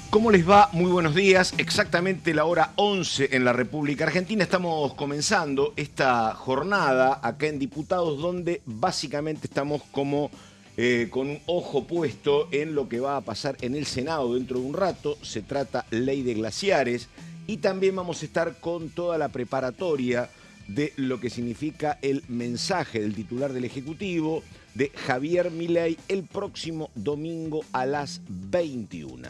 ¿Cómo les va? Muy buenos días. Exactamente la hora 11 en la República Argentina. Estamos comenzando esta jornada acá en Diputados, donde básicamente estamos como con un ojo puesto en lo que va a pasar en el Senado dentro de un rato. Se trata ley de glaciares y también vamos a estar con toda la preparatoria de lo que significa el mensaje del titular del Ejecutivo, de Javier Milei, el próximo domingo a las 21.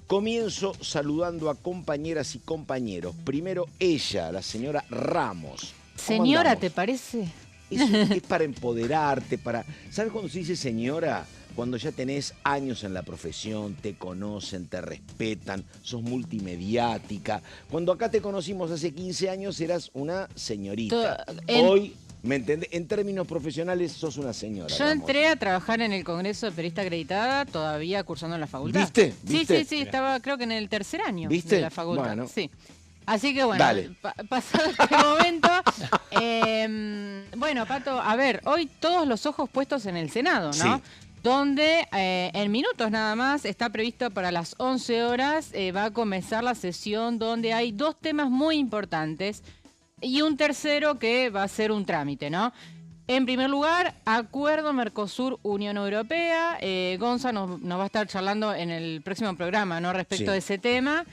Comienzo saludando a compañeras y compañeros. Primero ella, la señora Ramos. Señora, ¿te parece? Es para empoderarte, para... ¿Sabes cuando se dice señora? Cuando ya tenés años en la profesión, te conocen, te respetan, sos multimediática. Cuando acá te conocimos hace 15 años eras una señorita. Hoy... ¿Me entendés? En términos profesionales sos una señora. Yo entré a trabajar en el Congreso de Periodista Acreditada, todavía cursando en la facultad. ¿Viste? Sí, estaba creo que en el tercer año ¿Viste? De la facultad. Bueno. Sí. Así que bueno, pasado este momento, bueno, Pato, a ver, hoy todos los ojos puestos en el Senado, ¿no? Sí. Donde en minutos nada más está previsto para las 11 horas, va a comenzar la sesión donde hay dos temas muy importantes. Y un tercero que va a ser un trámite, ¿no? En primer lugar, acuerdo Mercosur-Unión Europea. Gonza nos va a estar charlando en el próximo programa, ¿no? Respecto de ese tema.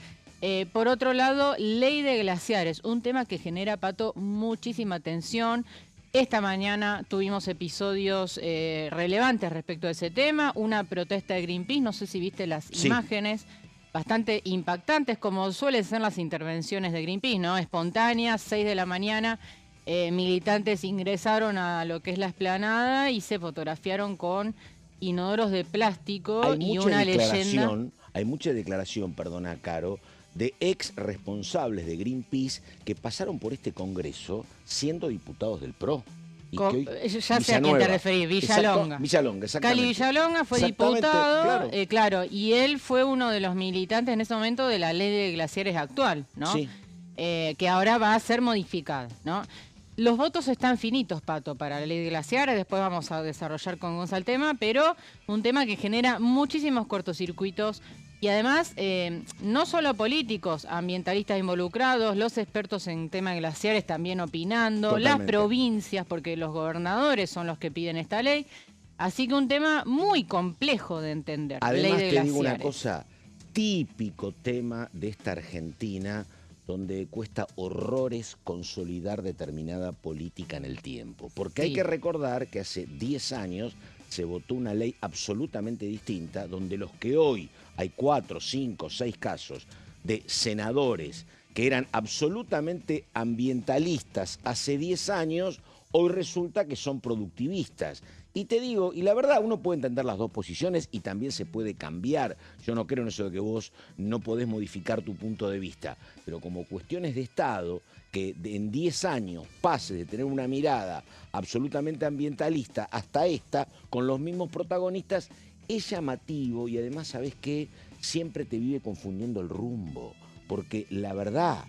Por otro lado, ley de glaciares, un tema que genera, Pato, muchísima tensión. Esta mañana tuvimos episodios relevantes respecto a ese tema. Una protesta de Greenpeace, no sé si viste las imágenes. Bastante impactantes, como suelen ser las intervenciones de Greenpeace, ¿no? Espontáneas, 6 de la mañana, militantes ingresaron a lo que es la explanada y se fotografiaron con inodoros de plástico y una leyenda. Hay mucha declaración, perdona, Caro, de ex responsables de Greenpeace que pasaron por este Congreso siendo diputados del PRO. Ya sé a quién te referís, Villalonga. Villalonga, exactamente. Cali Villalonga fue diputado, claro, y él fue uno de los militantes en ese momento de la ley de glaciares actual, ¿no? Sí. Que ahora va a ser modificada, ¿no? Los votos están finitos, Pato, para la ley de glaciares, después vamos a desarrollar con Gonza el tema, pero un tema que genera muchísimos cortocircuitos. Y además, no solo políticos, ambientalistas involucrados, los expertos en tema de glaciares también opinando, Totalmente. las provincias, porque los gobernadores son los que piden esta ley. Así que un tema muy complejo de entender. Además, ley de te digo glaciares. una cosa, típico tema de esta Argentina, donde cuesta horrores consolidar determinada política en el tiempo. Porque hay que recordar que hace 10 años se votó una ley absolutamente distinta, donde los que hoy hay 4, 5, 6 casos de senadores que eran absolutamente ambientalistas hace 10 años, hoy resulta que son productivistas. Y te digo, y la verdad, uno puede entender las dos posiciones y también se puede cambiar. Yo no creo en eso de que vos no podés modificar tu punto de vista, pero como cuestiones de Estado, que en 10 años pase de tener una mirada absolutamente ambientalista hasta esta, con los mismos protagonistas, es llamativo y además, ¿sabés qué? Siempre te vive confundiendo el rumbo, porque la verdad,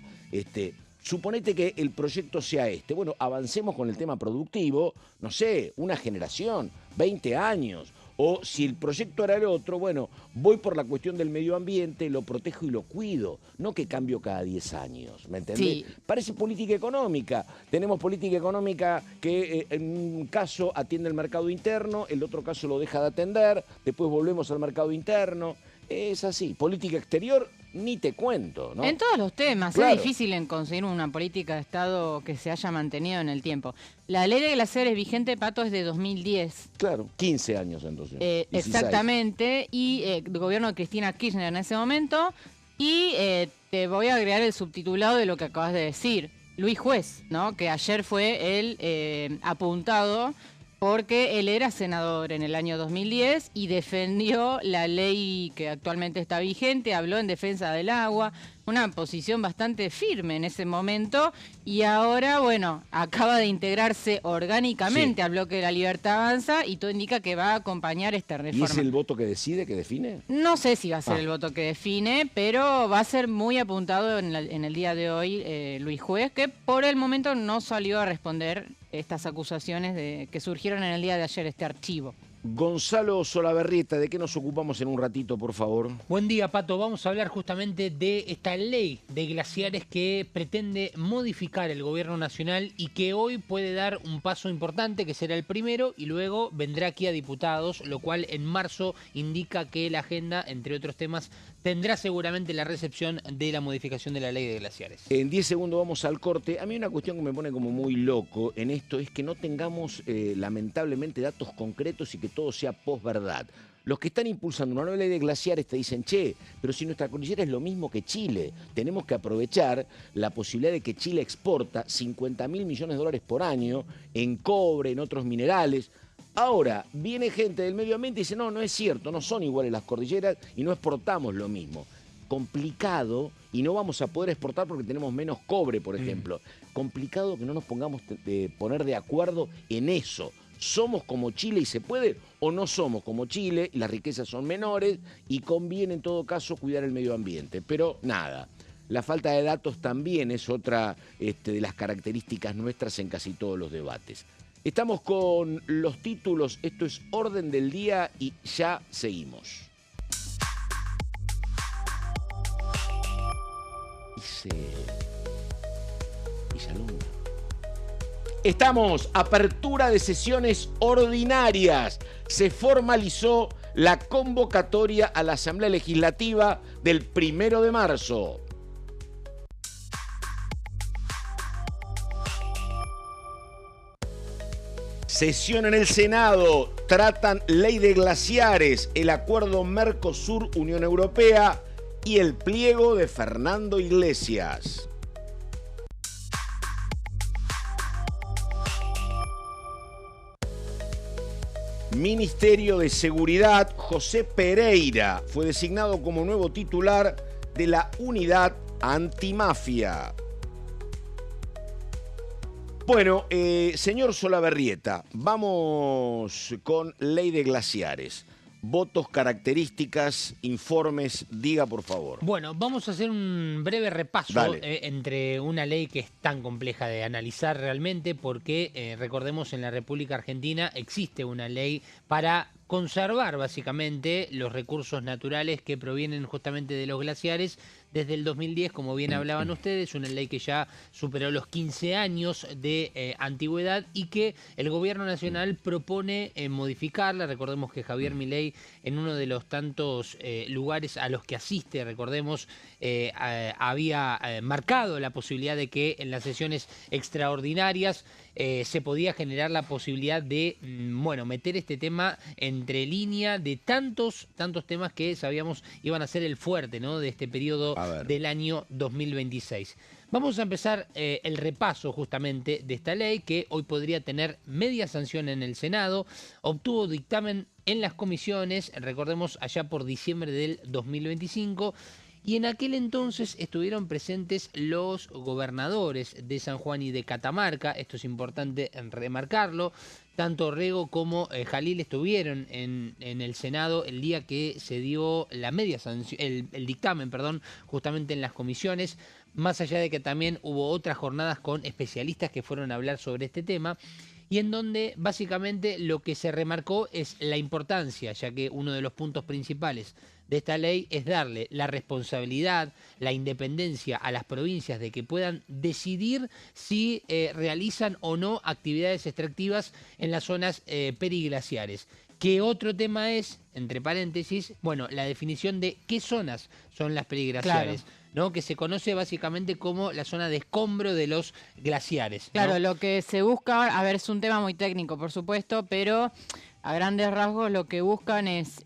suponete que el proyecto sea bueno, avancemos con el tema productivo, no sé, una generación, 20 años, o si el proyecto era el otro, bueno, voy por la cuestión del medio ambiente, lo protejo y lo cuido, no que cambio cada 10 años, ¿me entendés? Sí. Parece política económica, tenemos política económica que en un caso atiende el mercado interno, el otro caso lo deja de atender, después volvemos al mercado interno, es así, política exterior, ni te cuento, ¿no? En todos los temas, Claro. es difícil en conseguir una política de Estado que se haya mantenido en el tiempo. La ley de glaciares vigente, Pato, es de 2010. Claro, 15 años entonces. 16. Exactamente, y el gobierno de Cristina Kirchner en ese momento. Y te voy a agregar el subtitulado de lo que acabas de decir. Luis Juez, ¿no? Que ayer fue el apuntado porque él era senador en el año 2010 y defendió la ley que actualmente está vigente, habló en defensa del agua, una posición bastante firme en ese momento, y ahora, bueno, acaba de integrarse orgánicamente al bloque de la Libertad Avanza y todo indica que va a acompañar esta reforma. ¿Y es el voto que decide, que define? No sé si va a ser el voto que define, pero va a ser muy apuntado en el día de hoy Luis Juez, que por el momento no salió a responder estas acusaciones que surgieron en el día de ayer, este archivo. Gonzalo Solabarrieta, ¿de qué nos ocupamos en un ratito, por favor? Buen día, Pato. Vamos a hablar justamente de esta ley de glaciares que pretende modificar el gobierno nacional y que hoy puede dar un paso importante, que será el primero, y luego vendrá aquí a diputados, lo cual en marzo indica que la agenda, entre otros temas, tendrá seguramente la recepción de la modificación de la ley de glaciares. En 10 segundos vamos al corte. A mí una cuestión que me pone como muy loco en esto es que no tengamos lamentablemente datos concretos y que todo sea posverdad. Los que están impulsando una nueva ley de glaciares te dicen, che, pero si nuestra cordillera es lo mismo que Chile, tenemos que aprovechar la posibilidad de que Chile exporta 50.000 millones de dólares por año en cobre, en otros minerales. Ahora, viene gente del medio ambiente y dice, no, no es cierto, no son iguales las cordilleras y no exportamos lo mismo. Complicado, y no vamos a poder exportar porque tenemos menos cobre, por ejemplo. Complicado que no nos pongamos poner de acuerdo en eso. ¿Somos como Chile y se puede o no somos como Chile y las riquezas son menores y conviene en todo caso cuidar el medio ambiente? Pero nada, la falta de datos también es otra de las características nuestras en casi todos los debates. Estamos con los títulos, esto es Orden del Día y ya seguimos. Villalonga. Estamos, apertura de sesiones ordinarias. Se formalizó la convocatoria a la Asamblea Legislativa del 1 de marzo. Sesión en el Senado. Tratan ley de glaciares, el acuerdo Mercosur-Unión Europea y el pliego de Fernando Iglesias. Ministerio de Seguridad, José Pereira fue designado como nuevo titular de la Unidad Antimafia. Bueno, señor Solabarrieta, vamos con ley de glaciares. Votos, características, informes, diga por favor. Bueno, vamos a hacer un breve repaso entre una ley que es tan compleja de analizar realmente porque, recordemos, en la República Argentina existe una ley para conservar básicamente los recursos naturales que provienen justamente de los glaciares. Desde el 2010, como bien hablaban ustedes, una ley que ya superó los 15 años de antigüedad y que el gobierno nacional propone modificarla. Recordemos que Javier Milei, en uno de los tantos lugares a los que asiste, recordemos, había marcado la posibilidad de que en las sesiones extraordinarias se podía generar la posibilidad de, meter este tema entre línea de tantos temas que sabíamos iban a ser el fuerte, ¿no?, de este periodo del año 2026. Vamos a empezar el repaso justamente de esta ley que hoy podría tener media sanción en el Senado. Obtuvo dictamen en las comisiones, recordemos, allá por diciembre del 2025. Y en aquel entonces estuvieron presentes los gobernadores de San Juan y de Catamarca, esto es importante remarcarlo. Tanto Rego como Jalil estuvieron en el Senado el día que se dio la media sanción, el dictamen, justamente en las comisiones, más allá de que también hubo otras jornadas con especialistas que fueron a hablar sobre este tema. Y en donde básicamente lo que se remarcó es la importancia, ya que uno de los puntos principales de esta ley es darle la responsabilidad, la independencia a las provincias de que puedan decidir si realizan o no actividades extractivas en las zonas periglaciares. ¿Qué otro tema es, entre paréntesis, la definición de qué zonas son las periglaciares? Claro. ¿No? Que se conoce básicamente como la zona de escombro de los glaciares, ¿no? Claro, lo que se busca, es un tema muy técnico, por supuesto, pero a grandes rasgos lo que buscan es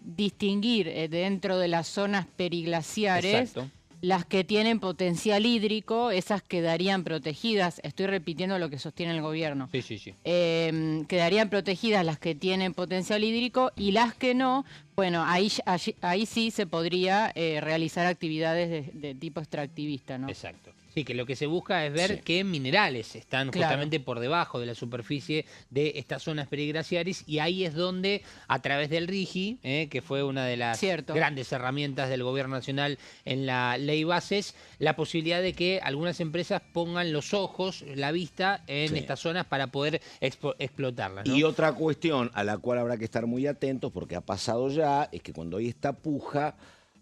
distinguir dentro de las zonas periglaciares. Exacto. Las que tienen potencial hídrico, esas quedarían protegidas. Estoy repitiendo lo que sostiene el gobierno. Sí. Quedarían protegidas las que tienen potencial hídrico y las que no, ahí sí se podría realizar actividades de tipo extractivista, ¿no? Exacto. Sí, que lo que se busca es ver qué minerales están justamente por debajo de la superficie de estas zonas periglaciares, y ahí es donde, a través del RIGI, que fue una de las grandes herramientas del gobierno nacional en la ley bases, la posibilidad de que algunas empresas pongan los ojos, la vista en estas zonas para poder explotarlas, ¿no? Y otra cuestión a la cual habrá que estar muy atentos, porque ha pasado ya, es que cuando hay esta puja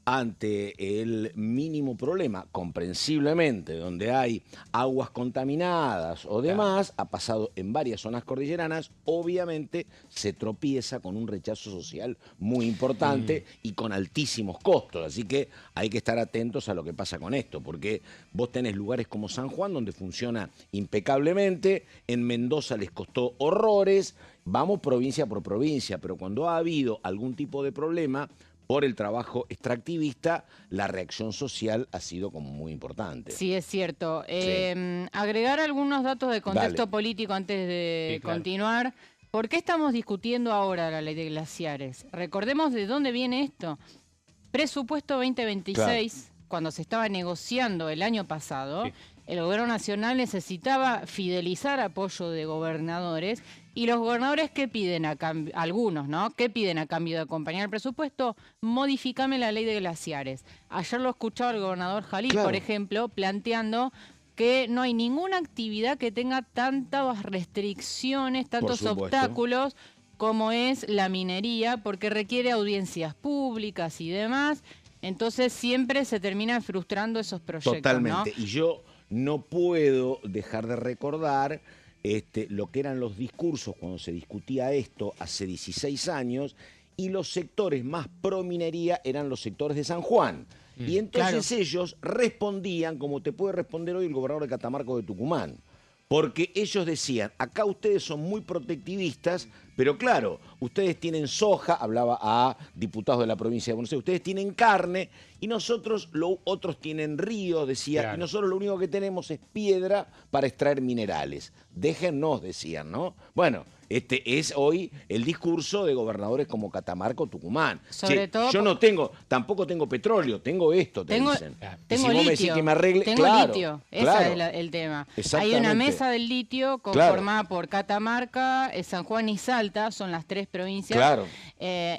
ante el mínimo problema, comprensiblemente, donde hay aguas contaminadas o demás, ha pasado en varias zonas cordilleranas, obviamente se tropieza con un rechazo social muy importante y con altísimos costos. Así que hay que estar atentos a lo que pasa con esto, porque vos tenés lugares como San Juan, donde funciona impecablemente, en Mendoza les costó horrores, vamos provincia por provincia, pero cuando ha habido algún tipo de problema por el trabajo extractivista, la reacción social ha sido como muy importante. Sí, es cierto. Agregar algunos datos de contexto político antes de continuar. ¿Por qué estamos discutiendo ahora la ley de glaciares? Recordemos de dónde viene esto. Presupuesto 2026, cuando se estaba negociando el año pasado, el gobierno nacional necesitaba fidelizar apoyo de gobernadores. Y los gobernadores, ¿qué piden a cambio? Algunos, ¿no? ¿Qué piden a cambio de acompañar el presupuesto? Modificame la ley de glaciares. Ayer lo escuchaba el gobernador Jalil, por ejemplo, planteando que no hay ninguna actividad que tenga tantas restricciones, tantos obstáculos como es la minería, porque requiere audiencias públicas y demás. Entonces siempre se terminan frustrando esos proyectos. Totalmente. ¿No? Y yo no puedo dejar de recordar lo que eran los discursos cuando se discutía esto hace 16 años, y los sectores más pro minería eran los sectores de San Juan. Y entonces ellos respondían como te puede responder hoy el gobernador de Catamarca de Tucumán. Porque ellos decían, acá ustedes son muy protectivistas, pero claro, ustedes tienen soja, hablaba a diputados de la provincia de Buenos Aires, ustedes tienen carne y nosotros, otros tienen ríos, decía, y nosotros lo único que tenemos es piedra para extraer minerales. Déjennos, decían, ¿no? Bueno, este es hoy el discurso de gobernadores como Catamarca o Tucumán. Sobre todo yo tampoco tengo petróleo, tengo esto, te dicen. Tengo si vos litio, me decís que me arregle, tengo litio, ese es el tema. Hay una mesa del litio conformada por Catamarca, San Juan y Salta, son las tres provincias.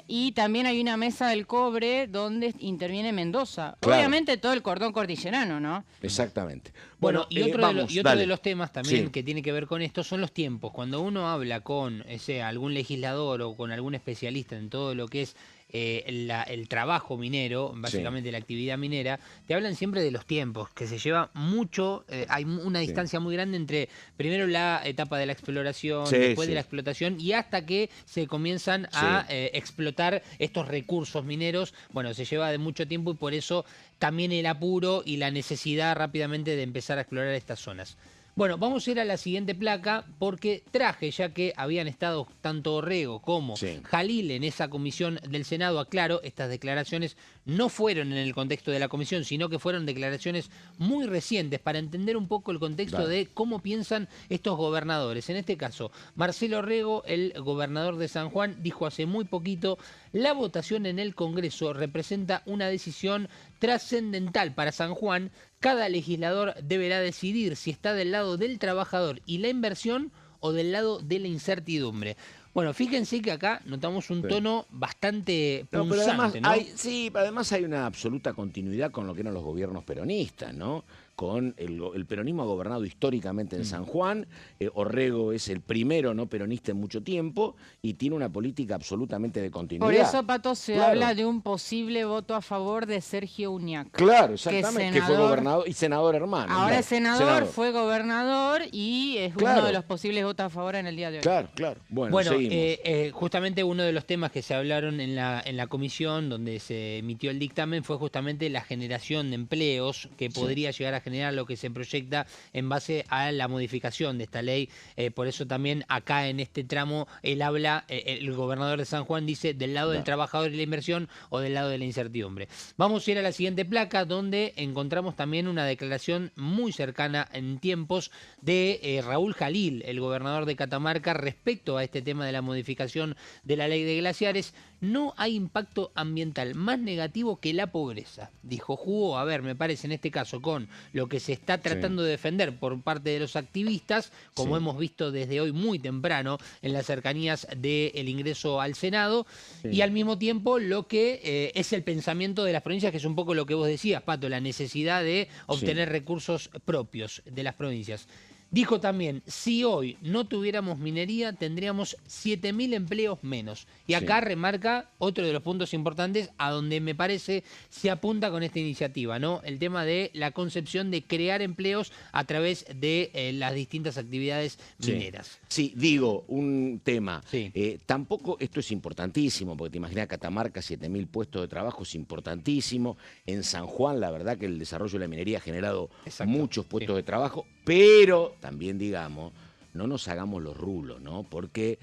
Y también hay una mesa del cobre donde interviene Mendoza. Obviamente todo el cordón cordillerano, ¿no? Exactamente. Bueno, y otro de los temas también que tiene que ver con esto son los tiempos. Cuando uno habla con algún legislador o con algún especialista en todo lo que es el trabajo minero, básicamente la actividad minera, te hablan siempre de los tiempos, que se lleva mucho, hay una distancia muy grande entre primero la etapa de la exploración, después de la explotación y hasta que se comienzan a explotar estos recursos mineros. Bueno, se lleva de mucho tiempo y por eso también el apuro y la necesidad rápidamente de empezar a explorar estas zonas. Bueno, vamos a ir a la siguiente placa porque traje, ya que habían estado tanto Orrego como Jalil en esa comisión del Senado, aclaro, estas declaraciones no fueron en el contexto de la comisión, sino que fueron declaraciones muy recientes para entender un poco el contexto de cómo piensan estos gobernadores. En este caso, Marcelo Orrego, el gobernador de San Juan, dijo hace muy poquito: la votación en el Congreso representa una decisión trascendental para San Juan. Cada legislador deberá decidir si está del lado del trabajador y la inversión o del lado de la incertidumbre. Bueno, fíjense que acá notamos un tono bastante punzante, ¿no? Pero además hay una absoluta continuidad con lo que eran los gobiernos peronistas, ¿no? Con el peronismo ha gobernado históricamente en San Juan, Orrego es el primero no peronista en mucho tiempo y tiene una política absolutamente de continuidad. Por eso, Pato, se habla de un posible voto a favor de Sergio Uñac. Claro, exactamente, que fue gobernador y senador hermano. Ahora es senador, fue gobernador y es uno de los posibles votos a favor en el día de hoy. Claro. Bueno, seguimos. Justamente uno de los temas que se hablaron en la comisión donde se emitió el dictamen fue justamente la generación de empleos que podría llegar a generar lo que se proyecta en base a la modificación de esta ley. Por eso también acá en este tramo él habla, el gobernador de San Juan dice del lado del trabajador y la inversión o del lado de la incertidumbre. Vamos a ir a la siguiente placa donde encontramos también una declaración muy cercana en tiempos de Raúl Jalil, el gobernador de Catamarca, respecto a este tema de la modificación de la ley de glaciares. no hay impacto ambiental más negativo que la pobreza. Dijo, jugó, a ver, me parece en este caso, con lo que se está tratando de defender por parte de los activistas, como hemos visto desde hoy muy temprano en las cercanías del ingreso al Senado, y al mismo tiempo lo que es el pensamiento de las provincias, que es un poco lo que vos decías, Pato, la necesidad de obtener recursos propios de las provincias. Dijo también, si hoy no tuviéramos minería, tendríamos 7.000 empleos menos. Y acá remarca otro de los puntos importantes a donde me parece se apunta con esta iniciativa, ¿no? El tema de la concepción de crear empleos a través de las distintas actividades mineras. Sí, digo, un tema. Tampoco esto es importantísimo, porque te imaginas Catamarca, 7.000 puestos de trabajo es importantísimo. En San Juan, la verdad que el desarrollo de la minería ha generado muchos puestos de trabajo, pero también, digamos, no nos hagamos los rulos, ¿no? Porque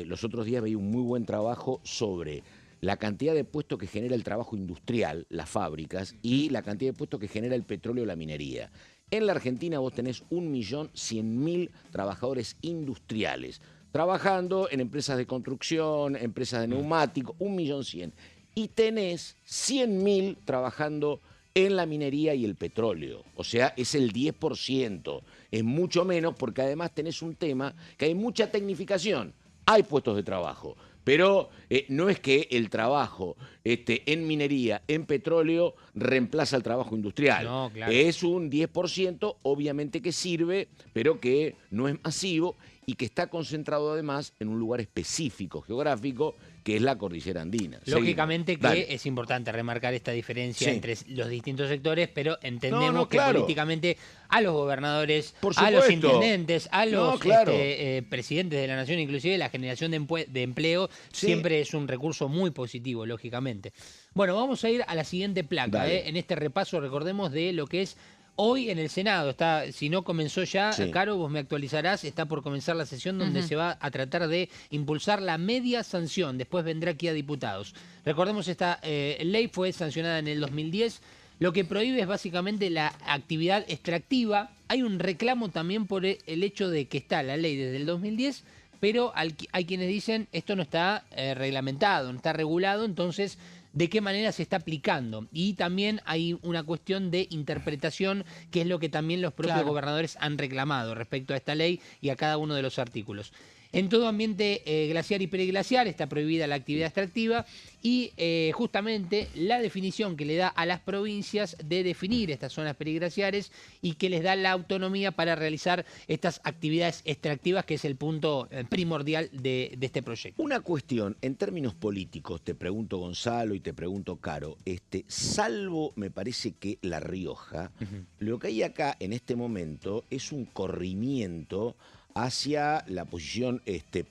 los otros días veía un muy buen trabajo sobre la cantidad de puestos que genera el trabajo industrial, las fábricas, y la cantidad de puestos que genera el petróleo y la minería. En la Argentina vos tenés 1.100.000 trabajadores industriales, trabajando en empresas de construcción, empresas de neumáticos, 1.100.000. Y tenés 100.000 trabajando en la minería y el petróleo. O sea, es el 10%. Es mucho menos porque además tenés un tema que hay mucha tecnificación. Hay puestos de trabajo, pero no es que el trabajo en minería, en petróleo, reemplaza el trabajo industrial. No, claro. Es un 10%, obviamente que sirve, pero que no es masivo y que está concentrado además en un lugar específico, geográfico, que es la cordillera andina. Lógicamente que es importante remarcar esta diferencia entre los distintos sectores, pero entendemos que políticamente a los gobernadores, a los intendentes, a los presidentes de la nación, inclusive la generación de empleo, siempre es un recurso muy positivo, lógicamente. Bueno, vamos a ir a la siguiente placa. En este repaso, recordemos de lo que es hoy en el Senado. Está, si no comenzó ya, Caro, vos me actualizarás, está por comenzar la sesión donde se va a tratar de impulsar la media sanción. Después vendrá aquí a diputados. Recordemos, esta ley fue sancionada en el 2010. Lo que prohíbe es básicamente la actividad extractiva. Hay un reclamo también por el hecho de que está la ley desde el 2010, pero hay quienes dicen esto no está reglamentado, no está regulado, entonces de qué manera se está aplicando. Y también hay una cuestión de interpretación, que es lo que también los propios gobernadores han reclamado respecto a esta ley y a cada uno de los artículos. En todo ambiente glaciar y periglaciar está prohibida la actividad extractiva y justamente la definición que le da a las provincias de definir estas zonas periglaciares y que les da la autonomía para realizar estas actividades extractivas, que es el punto primordial de este proyecto. Una cuestión, en términos políticos, te pregunto Gonzalo y te pregunto Caro, salvo me parece que La Rioja, lo que hay acá en este momento es un corrimiento hacia la posición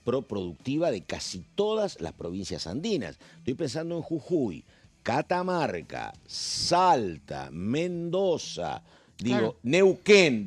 proproductiva de casi todas las provincias andinas. Estoy pensando en Jujuy, Catamarca, Salta, Mendoza, Neuquén,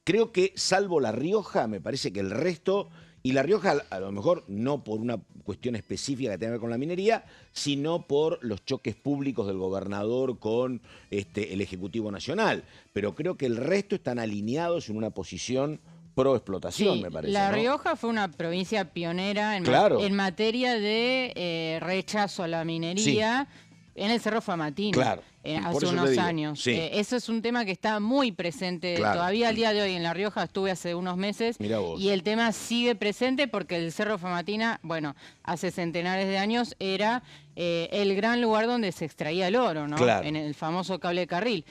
creo que salvo La Rioja, me parece que el resto, y La Rioja a lo mejor no por una cuestión específica que tenga que ver con la minería, sino por los choques públicos del gobernador con el Ejecutivo Nacional, pero creo que el resto están alineados en una posición pro explotación, me parece. La Rioja fue una provincia pionera en materia de rechazo a la minería en el Cerro Famatina hace unos años. Eso es un tema que está muy presente todavía al día de hoy. En La Rioja estuve hace unos meses y el tema sigue presente porque el Cerro Famatina, bueno, hace centenares de años era el gran lugar donde se extraía el oro, ¿no? En el famoso cable carril.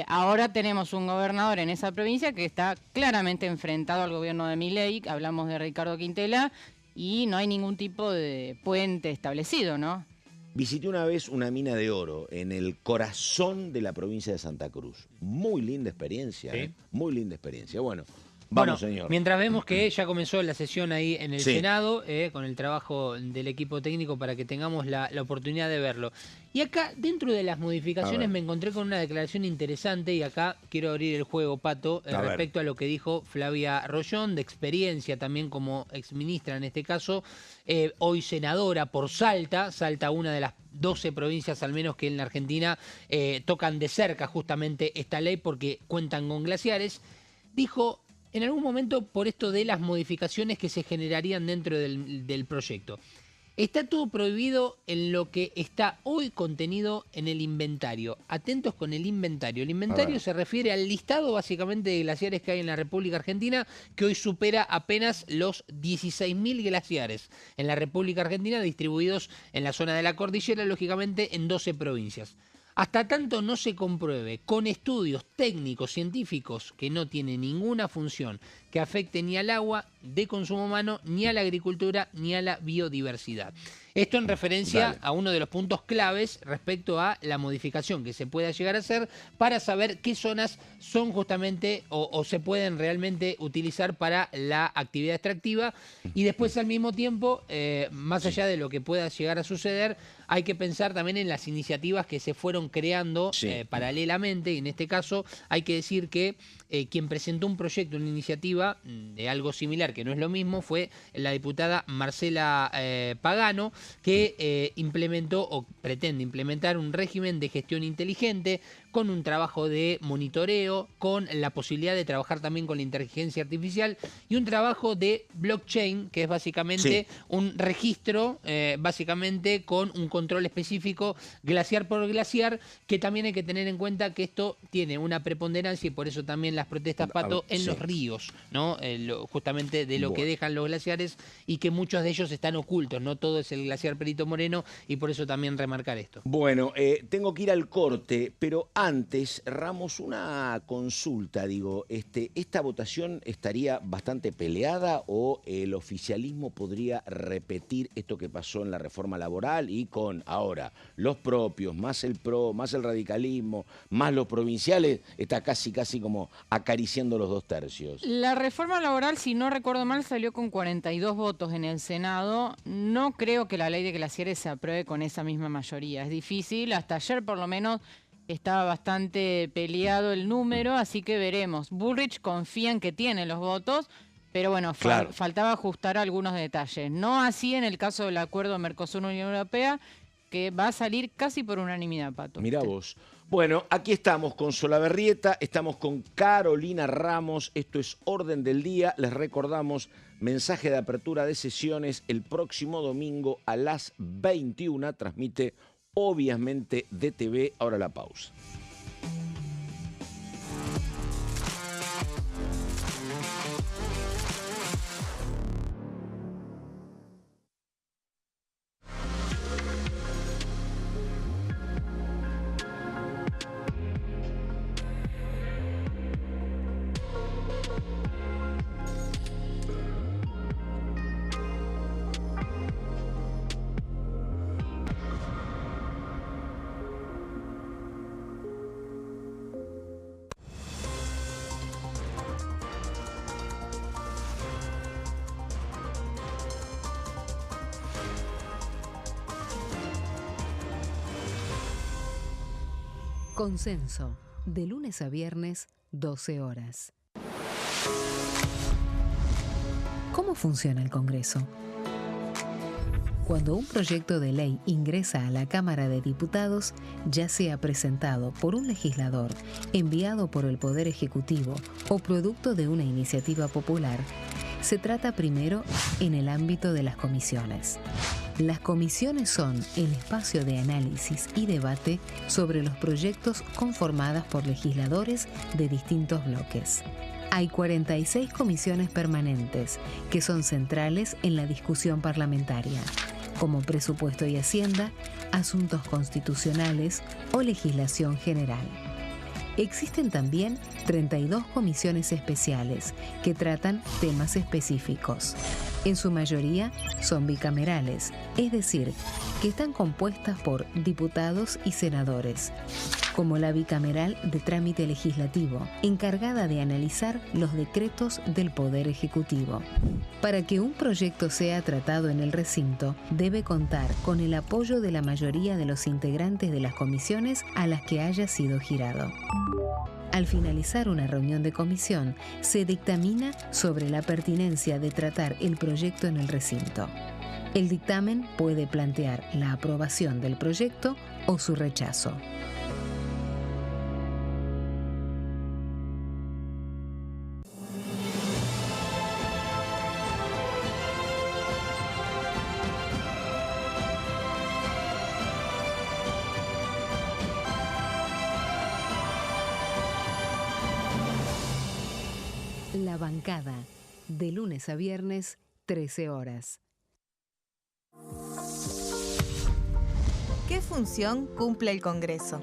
Ahora tenemos un gobernador en esa provincia que está claramente enfrentado al gobierno de Milei, hablamos de Ricardo Quintela, y no hay ningún tipo de puente establecido, ¿no? Visité una vez una mina de oro en el corazón de la provincia de Santa Cruz. Muy linda experiencia, muy linda experiencia. Bueno, vamos, señor. Mientras vemos que ya comenzó la sesión ahí en el Senado, con el trabajo del equipo técnico para que tengamos la oportunidad de verlo. Y acá, dentro de las modificaciones, me encontré con una declaración interesante, y acá quiero abrir el juego, Pato, respecto a lo que dijo Flavia Rollón, de experiencia también como exministra en este caso, hoy senadora por Salta, una de las 12 provincias al menos que en la Argentina tocan de cerca justamente esta ley porque cuentan con glaciares. Dijo, en algún momento, por esto de las modificaciones que se generarían dentro del proyecto, Está todo prohibido en lo que está hoy contenido en el inventario. Atentos con el inventario. El inventario se refiere al listado básicamente de glaciares que hay en la República Argentina, que hoy supera apenas los 16.000 glaciares en la República Argentina, distribuidos en la zona de la cordillera, lógicamente en 12 provincias. Hasta tanto no se compruebe con estudios técnicos, científicos, que no tienen ninguna función que afecte ni al agua de consumo humano, ni a la agricultura, ni a la biodiversidad. Esto en referencia a uno de los puntos claves respecto a la modificación que se pueda llegar a hacer para saber qué zonas son justamente o se pueden realmente utilizar para la actividad extractiva. Y después, al mismo tiempo, más allá de lo que pueda llegar a suceder, hay que pensar también en las iniciativas que se fueron creando paralelamente. Y en este caso hay que decir que quien presentó un proyecto, una iniciativa de algo similar, que no es lo mismo, fue la diputada Marcela Pagano, que implementó o pretende implementar un régimen de gestión inteligente con un trabajo de monitoreo, con la posibilidad de trabajar también con la inteligencia artificial y un trabajo de blockchain, que es básicamente un registro, básicamente con un control específico glaciar por glaciar, que también hay que tener en cuenta que esto tiene una preponderancia y por eso también las protestas, Pato, en los ríos, ¿no? Justamente de lo que dejan los glaciares y que muchos de ellos están ocultos, no todo es el glaciar Perito Moreno y por eso también remarcar esto. Bueno, tengo que ir al corte, pero antes, Ramos, una consulta, digo, ¿esta votación estaría bastante peleada o el oficialismo podría repetir esto que pasó en la reforma laboral y con ahora los propios, más el PRO, más el radicalismo, más los provinciales, está casi como acariciando los 2/3? La reforma laboral, si no recuerdo mal, salió con 42 votos en el Senado. No creo que la ley de glaciares se apruebe con esa misma mayoría. Es difícil, hasta ayer por lo menos estaba bastante peleado el número, así que veremos. Bullrich confía en que tiene los votos, pero bueno, faltaba ajustar algunos detalles. No así en el caso del acuerdo Mercosur-Unión Europea, que va a salir casi por unanimidad, Pato. Mirá vos. Bueno, aquí estamos con Solabarrieta, estamos con Carolina Ramos, esto es Orden del Día. Les recordamos, mensaje de apertura de sesiones el próximo domingo a las 21, transmite obviamente DTV. Ahora la pausa. Consenso, de lunes a viernes, 12 horas. ¿Cómo funciona el Congreso? Cuando un proyecto de ley ingresa a la Cámara de Diputados, ya sea presentado por un legislador, enviado por el Poder Ejecutivo o producto de una iniciativa popular, se trata primero en el ámbito de las comisiones. Las comisiones son el espacio de análisis y debate sobre los proyectos conformadas por legisladores de distintos bloques. Hay 46 comisiones permanentes que son centrales en la discusión parlamentaria, como Presupuesto y Hacienda, Asuntos Constitucionales o Legislación General. Existen también 32 comisiones especiales que tratan temas específicos. En su mayoría son bicamerales, es decir, que están compuestas por diputados y senadores, como la bicameral de trámite legislativo, encargada de analizar los decretos del Poder Ejecutivo. Para que un proyecto sea tratado en el recinto, debe contar con el apoyo de la mayoría de los integrantes de las comisiones a las que haya sido girado. Al finalizar una reunión de comisión, se dictamina sobre la pertinencia de tratar el proyecto en el recinto. El dictamen puede plantear la aprobación del proyecto o su rechazo. Bancada, de lunes a viernes, 13 horas. ¿Qué función cumple el Congreso?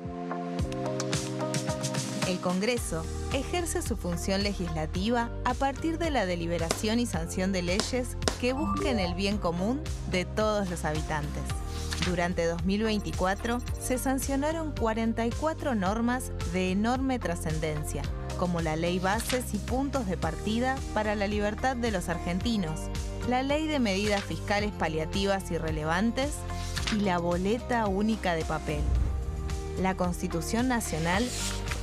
El Congreso ejerce su función legislativa a partir de la deliberación y sanción de leyes que busquen el bien común de todos los habitantes. Durante 2024 se sancionaron 44 normas de enorme trascendencia, como la Ley Bases y Puntos de Partida para la Libertad de los Argentinos, la Ley de Medidas Fiscales Paliativas y Relevantes y la Boleta Única de Papel. La Constitución Nacional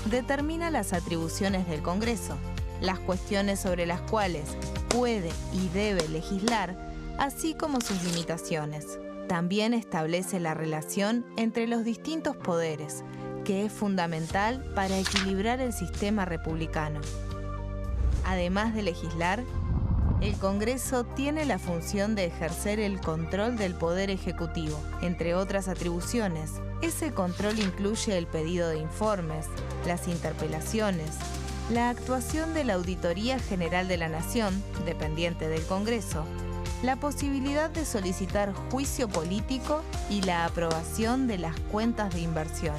determina las atribuciones del Congreso, las cuestiones sobre las cuales puede y debe legislar, así como sus limitaciones. También establece la relación entre los distintos poderes, que es fundamental para equilibrar el sistema republicano. Además de legislar, el Congreso tiene la función de ejercer el control del Poder Ejecutivo. Entre otras atribuciones, ese control incluye el pedido de informes, las interpelaciones, la actuación de la Auditoría General de la Nación, dependiente del Congreso, la posibilidad de solicitar juicio político y la aprobación de las cuentas de inversión.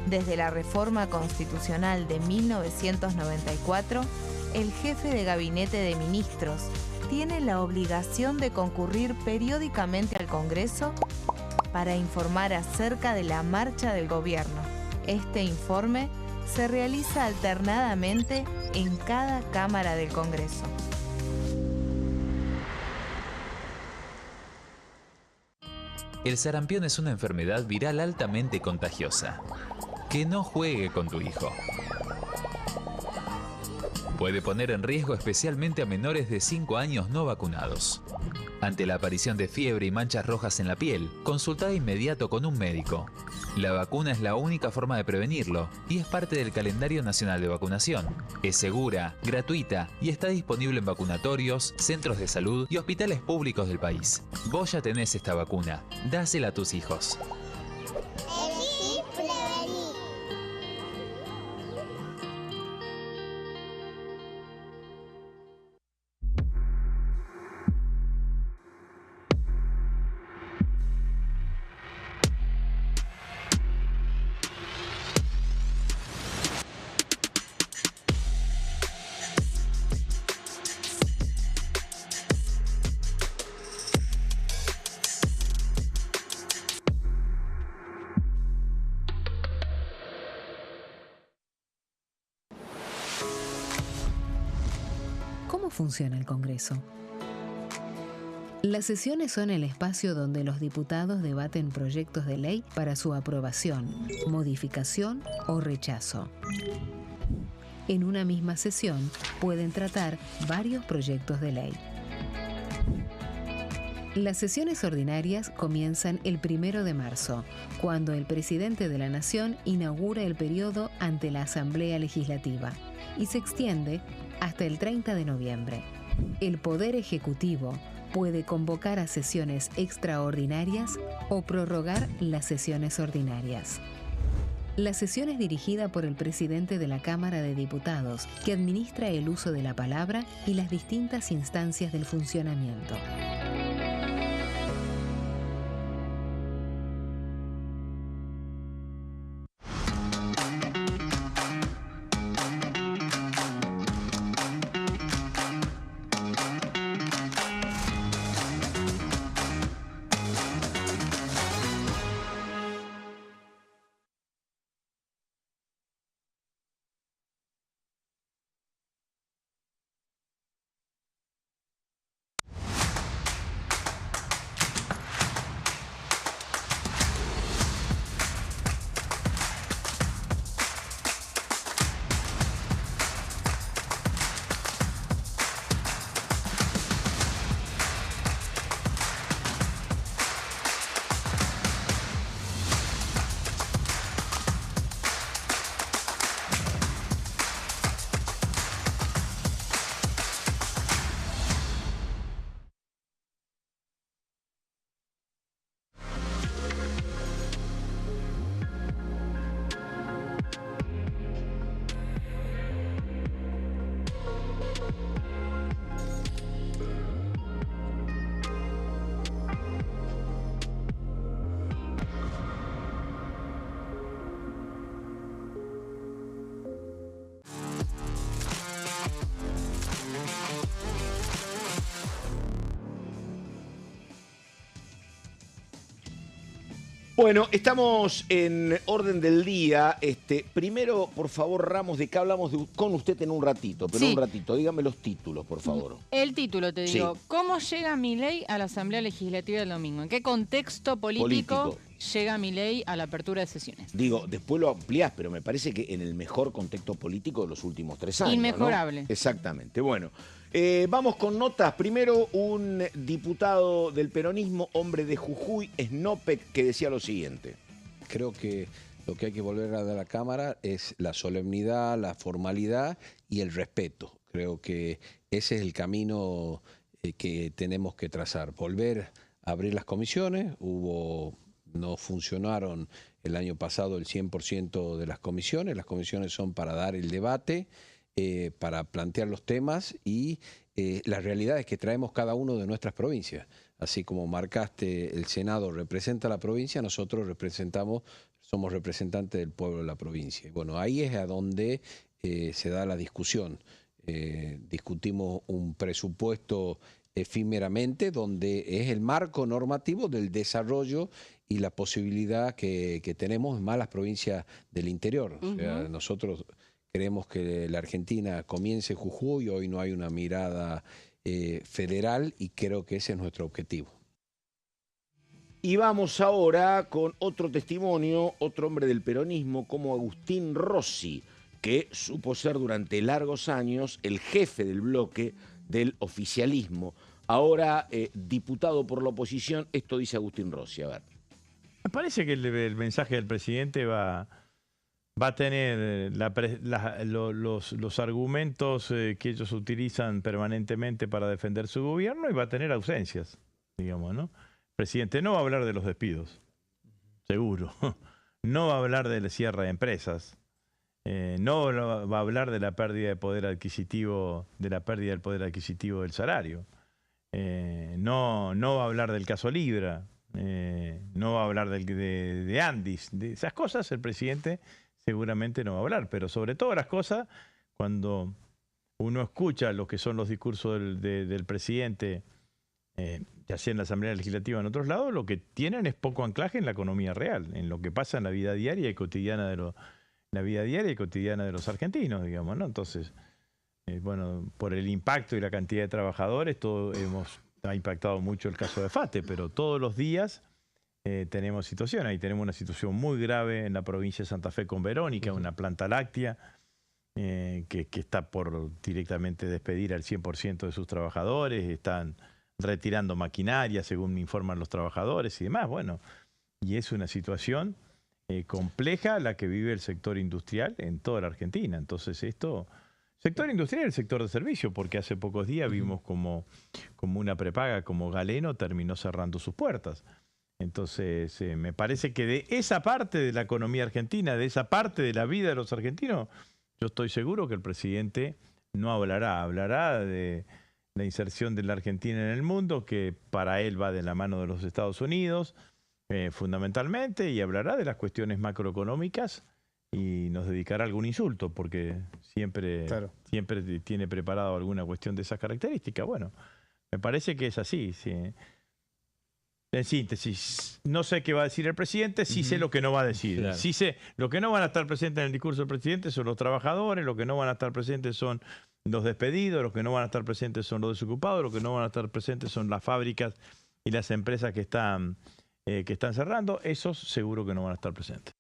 Desde la reforma constitucional de 1994, el jefe de gabinete de ministros tiene la obligación de concurrir periódicamente al Congreso para informar acerca de la marcha del gobierno. Este informe se realiza alternadamente en cada Cámara del Congreso. El sarampión es una enfermedad viral altamente contagiosa. Que no juegue con tu hijo. Puede poner en riesgo especialmente a menores de 5 años no vacunados. Ante la aparición de fiebre y manchas rojas en la piel, consulta de inmediato con un médico. La vacuna es la única forma de prevenirlo y es parte del calendario nacional de vacunación. Es segura, gratuita y está disponible en vacunatorios, centros de salud y hospitales públicos del país. Vos ya tenés esta vacuna. Dásela a tus hijos. ¿Cómo funciona el Congreso? Las sesiones son el espacio donde los diputados debaten proyectos de ley para su aprobación, modificación o rechazo. En una misma sesión pueden tratar varios proyectos de ley. Las sesiones ordinarias comienzan el 1 de marzo, cuando el presidente de la Nación inaugura el periodo ante la Asamblea Legislativa y se extiende hasta el 30 de noviembre. El Poder Ejecutivo puede convocar a sesiones extraordinarias o prorrogar las sesiones ordinarias. La sesión es dirigida por el presidente de la Cámara de Diputados, que administra el uso de la palabra y las distintas instancias del funcionamiento. Bueno, estamos en orden del día. Primero, por favor, Ramos, ¿de qué hablamos con usted en un ratito? Pero Sí. un ratito, dígame los títulos, por favor. El título, te digo. Sí. ¿Cómo llega Milei a la Asamblea Legislativa del domingo? ¿En qué contexto político llega Milei a la apertura de sesiones? Digo, después lo ampliás, pero me parece que en el mejor contexto político de los últimos 3 años. Inmejorable. ¿No? Exactamente. Bueno, vamos con notas. Primero, un diputado del peronismo, hombre de Jujuy, Snopek, que decía lo siguiente. Creo que lo que hay que volver a dar a la Cámara es la solemnidad, la formalidad y el respeto. Creo que ese es el camino que tenemos que trazar. Volver a abrir las comisiones. No funcionaron el año pasado el 100% de las comisiones. Las comisiones son para dar el debate, para plantear los temas y las realidades que traemos cada uno de nuestras provincias. Así como marcaste, el Senado representa a la provincia, nosotros somos representantes del pueblo de la provincia. Bueno, ahí es a donde se da la discusión. Discutimos un presupuesto efímeramente, donde es el marco normativo del desarrollo y la posibilidad que tenemos en más las provincias del interior. O sea, nosotros queremos que la Argentina comience Jujuy, hoy no hay una mirada federal y creo que ese es nuestro objetivo. Y vamos ahora con otro testimonio, otro hombre del peronismo como Agustín Rossi, que supo ser durante largos años el jefe del bloque del oficialismo. Ahora diputado por la oposición, esto dice Agustín Rossi. A ver. Me parece que el mensaje del presidente va a tener los argumentos que ellos utilizan permanentemente para defender su gobierno y va a tener ausencias, digamos, ¿no? El presidente no va a hablar de los despidos, seguro. No va a hablar del cierre de empresas. No va a hablar de la pérdida de poder adquisitivo, del salario. No va a hablar del caso Libra. No va a hablar de Andis. De esas cosas el presidente seguramente no va a hablar, pero sobre todas las cosas, cuando uno escucha lo que son los discursos del presidente, ya sea en la Asamblea Legislativa o en otros lados, lo que tienen es poco anclaje en la economía real, en lo que pasa en la vida diaria y cotidiana de los argentinos, digamos, ¿no? Entonces, bueno, por el impacto y la cantidad de trabajadores, ha impactado mucho el caso de FATE, pero todos los días tenemos situación. Ahí tenemos una situación muy grave en la provincia de Santa Fe con Verónica, una planta láctea que está por directamente despedir al 100% de sus trabajadores, están retirando maquinaria, según me informan los trabajadores y demás. Bueno, y es una situación compleja la que vive el sector industrial en toda la Argentina. Entonces sector industrial y el sector de servicio, porque hace pocos días vimos como una prepaga como Galeno terminó cerrando sus puertas. Entonces, me parece que de esa parte de la economía argentina, de esa parte de la vida de los argentinos, yo estoy seguro que el presidente no hablará de la inserción de la Argentina en el mundo, que para él va de la mano de los Estados Unidos, fundamentalmente, y hablará de las cuestiones macroeconómicas y nos dedicará algún insulto, porque siempre tiene preparado alguna cuestión de esas características. Bueno, me parece que es así, sí. En síntesis, no sé qué va a decir el presidente, sí sé lo que no va a decir. Claro. Sí sé, lo que no van a estar presentes en el discurso del presidente son los trabajadores, lo que no van a estar presentes son los despedidos, lo que no van a estar presentes son los desocupados, lo que no van a estar presentes son las fábricas y las empresas que están cerrando. Esos seguro que no van a estar presentes.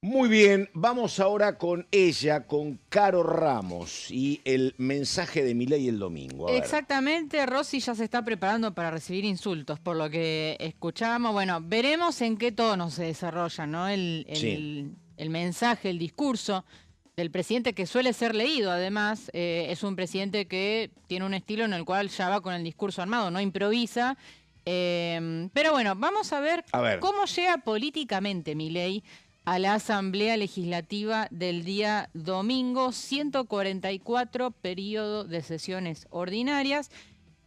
Muy bien, vamos ahora con ella, con Caro Ramos y el mensaje de Milei el domingo. Exactamente, Rossi ya se está preparando para recibir insultos, por lo que escuchábamos. Bueno, veremos en qué tono se desarrolla, ¿no? El mensaje, el discurso del presidente, que suele ser leído, además. Es un presidente que tiene un estilo en el cual ya va con el discurso armado, no improvisa. Pero bueno, vamos a ver cómo llega políticamente Milei a la Asamblea Legislativa del día domingo, 144 periodo de sesiones ordinarias.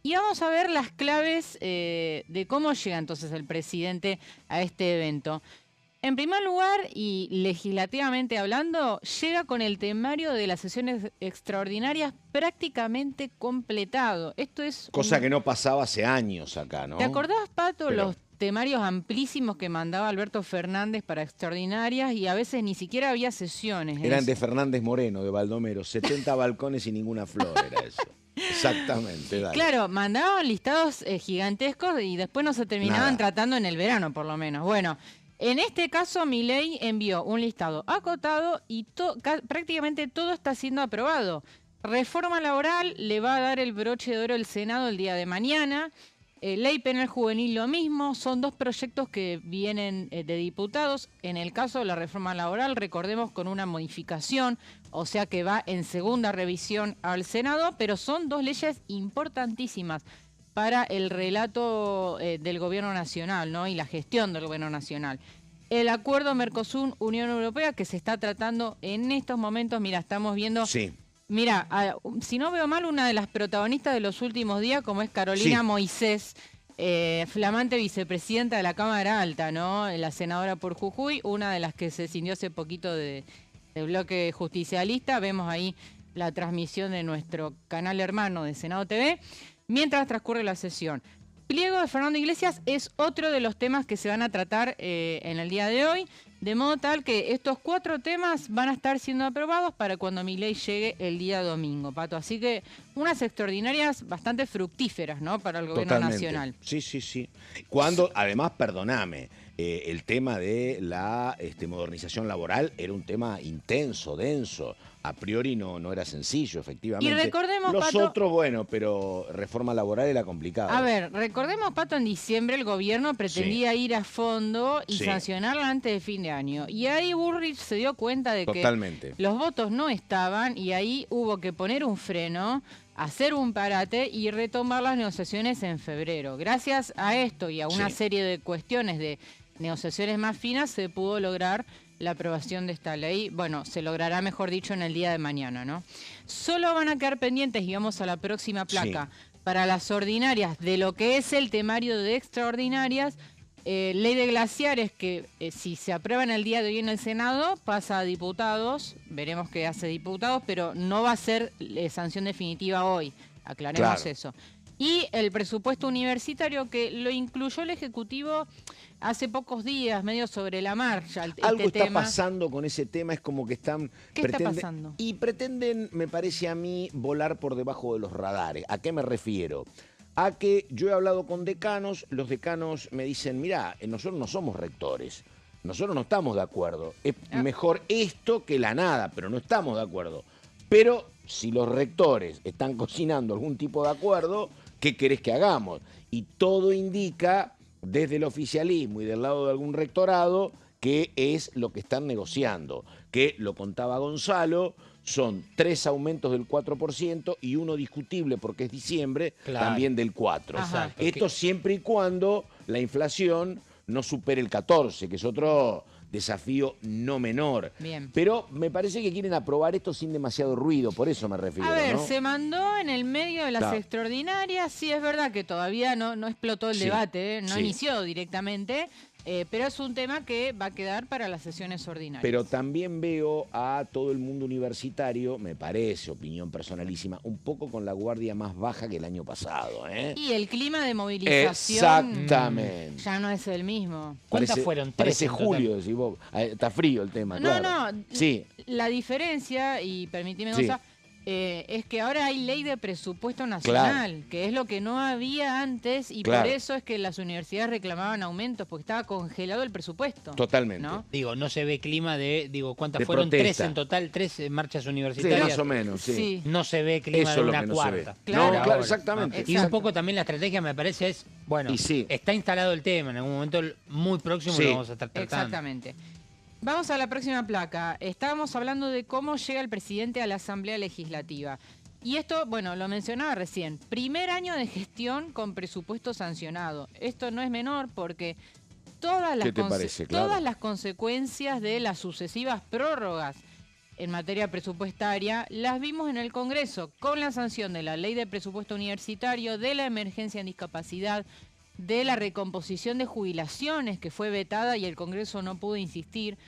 Y vamos a ver las claves de cómo llega entonces el presidente a este evento. En primer lugar, y legislativamente hablando, llega con el temario de las sesiones extraordinarias prácticamente completado. Esto es cosa que no pasaba hace años acá, ¿no? ¿Te acordás, Pato, los temarios amplísimos que mandaba Alberto Fernández para extraordinarias y a veces ni siquiera había sesiones. Eran de Fernández Moreno, de Baldomero. 70 balcones y ninguna flor era eso. Exactamente, dale. Claro, mandaban listados gigantescos y después no se terminaban tratando en el verano, por lo menos. Bueno, en este caso Milei envió un listado acotado y prácticamente todo está siendo aprobado. Reforma laboral le va a dar el broche de oro el Senado el día de mañana. Ley penal juvenil lo mismo, son dos proyectos que vienen de diputados. En el caso de la reforma laboral, recordemos con una modificación, o sea que va en segunda revisión al Senado, pero son dos leyes importantísimas para el relato del gobierno nacional, ¿no? Y la gestión del gobierno nacional. El acuerdo Mercosur-Unión Europea que se está tratando en estos momentos, mira, estamos viendo... Sí. Mira, si no veo mal, una de las protagonistas de los últimos días, como es Carolina Moisés, flamante vicepresidenta de la Cámara Alta, ¿no? La senadora por Jujuy, una de las que se cindió hace poquito del bloque justicialista. Vemos ahí la transmisión de nuestro canal hermano de Senado TV, mientras transcurre la sesión. Pliego de Fernando Iglesias es otro de los temas que se van a tratar en el día de hoy, de modo tal que estos 4 temas van a estar siendo aprobados para cuando Milei llegue el día domingo, Pato. Así que unas extraordinarias bastante fructíferas, ¿no?, para el gobierno nacional. Sí, sí, sí. Cuando, además, perdóname, el tema de la modernización laboral era un tema intenso, denso. A priori no era sencillo, efectivamente. Y recordemos, los Pato, otros, bueno, pero reforma laboral era complicado. A ver, recordemos, Pato, en diciembre el gobierno pretendía ir a fondo y sancionarla antes de fin de año. Y ahí Bullrich se dio cuenta de que los votos no estaban y ahí hubo que poner un freno, hacer un parate y retomar las negociaciones en febrero. Gracias a esto y a una serie de cuestiones de negociaciones más finas se pudo lograr la aprobación de esta ley. Bueno, se logrará, mejor dicho, en el día de mañana, ¿no? Solo van a quedar pendientes, y vamos a la próxima placa, para las ordinarias, de lo que es el temario de extraordinarias. Ley de glaciares que si se aprueba en el día de hoy en el Senado, pasa a diputados, veremos qué hace diputados, pero no va a ser sanción definitiva hoy, aclaremos eso. Y el presupuesto universitario que lo incluyó el Ejecutivo hace pocos días, medio sobre la marcha. Algo está pasando con ese tema, es como que están... ¿Qué está pasando? Y pretenden, me parece a mí, volar por debajo de los radares. ¿A qué me refiero? A que yo he hablado con decanos, los decanos me dicen, mirá, nosotros no somos rectores, nosotros no estamos de acuerdo. Es mejor esto que la nada, pero no estamos de acuerdo. Pero si los rectores están cocinando algún tipo de acuerdo, ¿qué querés que hagamos? Y todo indica, desde el oficialismo y del lado de algún rectorado, que es lo que están negociando. Que, lo contaba Gonzalo, son 3 aumentos del 4% y uno discutible porque es diciembre, también del 4%. Ajá. Esto siempre y cuando la inflación no supere el 14%, que es otro desafío no menor. Bien. Pero me parece que quieren aprobar esto sin demasiado ruido, por eso me refiero. A ver, ¿no? se mandó en el medio de las Claro. extraordinarias, sí es verdad que todavía no explotó el debate, no inició directamente, pero es un tema que va a quedar para las sesiones ordinarias. Pero también veo a todo el mundo universitario, me parece, opinión personalísima, un poco con la guardia más baja que el año pasado, ¿eh? Y el clima de movilización Exactamente. ya no es el mismo. ¿Cuántas fueron? 3 Parece en total. julio, decís vos. Está frío el tema, No, claro. no, Sí, la diferencia, y permíteme, Sí. Gonza, es que ahora hay ley de presupuesto nacional, que es lo que no había antes, y por eso es que las universidades reclamaban aumentos, porque estaba congelado el presupuesto. totalmente. ¿No? Digo, no se ve clima ¿cuántas De fueron? protesta. 3 en total, 3 marchas Sí, universitarias. más o menos, sí. Sí. No se ve clima Eso de es lo una que no se ve. cuarta. Claro. No, Por claro, ahora. exactamente. Y un poco también la estrategia me parece es, bueno, Y sí. está instalado el tema, en algún momento muy próximo Sí. lo vamos a estar tratando. Exactamente. Vamos a la próxima placa. Estábamos hablando de cómo llega el presidente a la Asamblea Legislativa. Y esto, bueno, lo mencionaba recién. Primer año de gestión con presupuesto sancionado. Esto no es menor porque todas las, ¿Qué te parece? Claro. todas las consecuencias de las sucesivas prórrogas en materia presupuestaria las vimos en el Congreso con la sanción de la Ley de Presupuesto Universitario, de la emergencia en discapacidad, de la recomposición de jubilaciones que fue vetada y el Congreso no pudo insistir.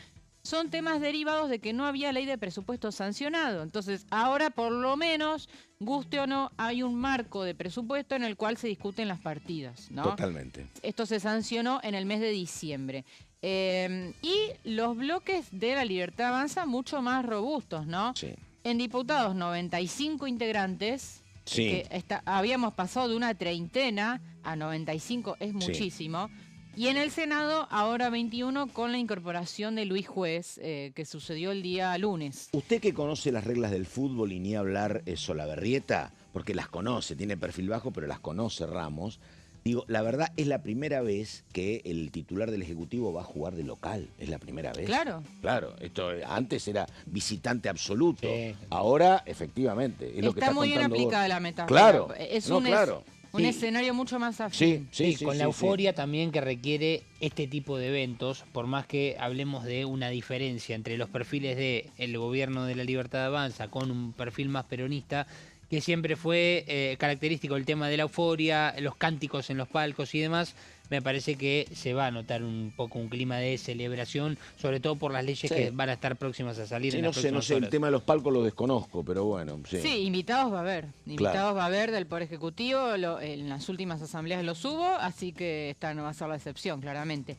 son temas derivados de que no había ley de presupuesto sancionado. Entonces, ahora por lo menos, guste o no, hay un marco de presupuesto en el cual se discuten las partidas, ¿no? Totalmente. Esto se sancionó en el mes de diciembre. Y los bloques de La Libertad Avanza mucho más robustos, ¿no? Sí. En diputados, 95 integrantes. Sí. Que habíamos pasado de una treintena a 95, es muchísimo. Y en el Senado, ahora 21, con la incorporación de Luis Juez, que sucedió el día lunes. Usted que conoce las reglas del fútbol y ni hablar Solabarrieta, porque las conoce, tiene perfil bajo, pero las conoce Ramos. Digo, la verdad es la primera vez que el titular del Ejecutivo va a jugar de local. Es la primera vez. Claro. Claro, esto antes era visitante absoluto. Sí. Ahora, efectivamente, es lo que está muy bien contando vos. aplicada la metáfora. Claro. Es No, un, claro. un Sí. escenario mucho más afín. Sí, con la euforia también que requiere este tipo de eventos, por más que hablemos de una diferencia entre los perfiles del gobierno de la Libertad Avanza con un perfil más peronista, que siempre fue característico el tema de la euforia, los cánticos en los palcos y demás. Me parece que se va a notar un poco un clima de celebración, sobre todo por las leyes que van a estar próximas a salir en las próximas no sé, el horas. tema de los palcos lo desconozco, pero bueno. Sí, invitados va a haber. Invitados va a haber del Poder Ejecutivo. En las últimas asambleas los hubo, así que esta no va a ser la excepción, claramente.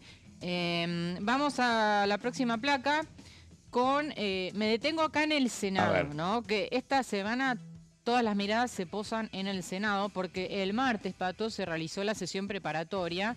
Vamos a la próxima placa con... me detengo acá en el Senado, ¿no? Que esta semana... Todas las miradas se posan en el Senado porque el martes, Pato, se realizó la sesión preparatoria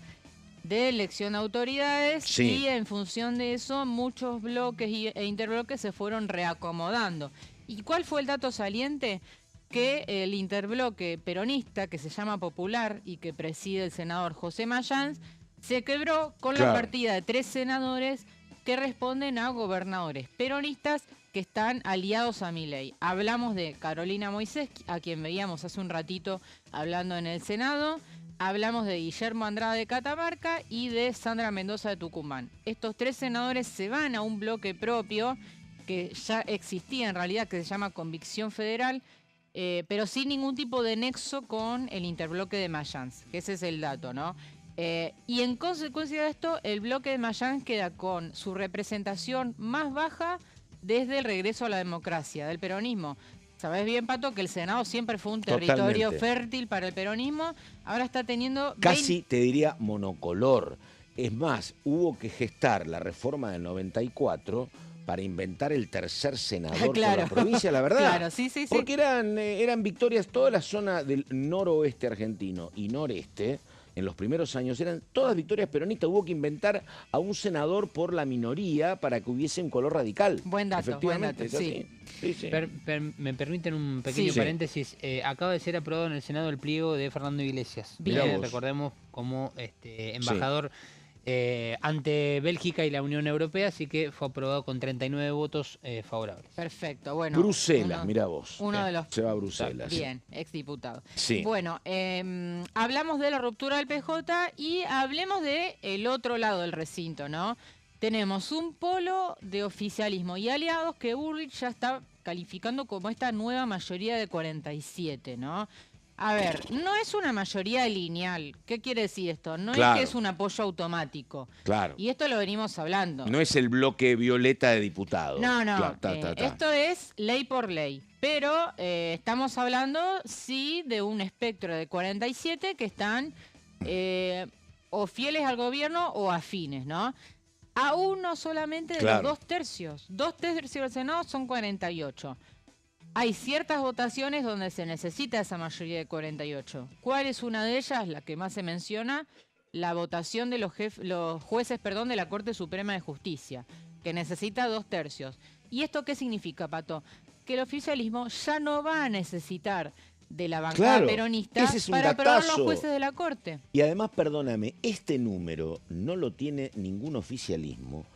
de elección de autoridades y en función de eso muchos bloques e interbloques se fueron reacomodando. ¿Y cuál fue el dato saliente? Que el interbloque peronista, que se llama Popular y que preside el senador José Mayans, se quebró con la partida de 3 senadores que responden a gobernadores peronistas que están aliados a Milei. Hablamos de Carolina Moisés, a quien veíamos hace un ratito hablando en el Senado. Hablamos de Guillermo Andrade de Catamarca y de Sandra Mendoza de Tucumán. Estos 3 senadores se van a un bloque propio que ya existía en realidad, que se llama Convicción Federal, pero sin ningún tipo de nexo con el interbloque de Mayans, que ese es el dato, ¿no? Y en consecuencia de esto, el bloque de Mayans queda con su representación más baja desde el regreso a la democracia del peronismo. Sabés bien, Pato, que el Senado siempre fue un territorio fértil para el peronismo. Ahora está teniendo... Casi te diría monocolor. Es más, hubo que gestar la reforma del 94 para inventar el tercer senador por la provincia, la verdad. Claro, sí. Porque eran victorias, toda la zona del noroeste argentino y noreste, en los primeros años, eran todas victorias peronistas. Hubo que inventar a un senador por la minoría para que hubiese un color radical. Buen dato, sí. Me permiten un pequeño paréntesis. Acaba de ser aprobado en el Senado el pliego de Fernando Iglesias. Recordemos como embajador ante Bélgica y la Unión Europea, así que fue aprobado con 39 votos favorables. Perfecto, bueno. Bruselas, mirá vos. Uno de los... Se va a Bruselas. Bien, exdiputado. Sí. Bueno, hablamos de la ruptura del PJ y hablemos de el otro lado del recinto, ¿no? Tenemos un polo de oficialismo y aliados que Bullrich ya está calificando como esta nueva mayoría de 47, ¿no? A ver, no es una mayoría lineal. ¿Qué quiere decir esto? No es que es un apoyo automático. Claro. Y esto lo venimos hablando. No es el bloque violeta de diputados. No. Esto es ley por ley. Pero estamos hablando, sí, de un espectro de 47 que están o fieles al gobierno o afines, ¿no? A uno solamente de los 2 tercios. 2 tercios del Senado son 48. Hay ciertas votaciones donde se necesita esa mayoría de 48. ¿Cuál es una de ellas? La que más se menciona, la votación de los jueces de la Corte Suprema de Justicia, que necesita 2 tercios. ¿Y esto qué significa, Pato? Que el oficialismo ya no va a necesitar de la bancada peronista para aprobar los jueces de la Corte. Y además, perdóname, este número no lo tiene ningún oficialismo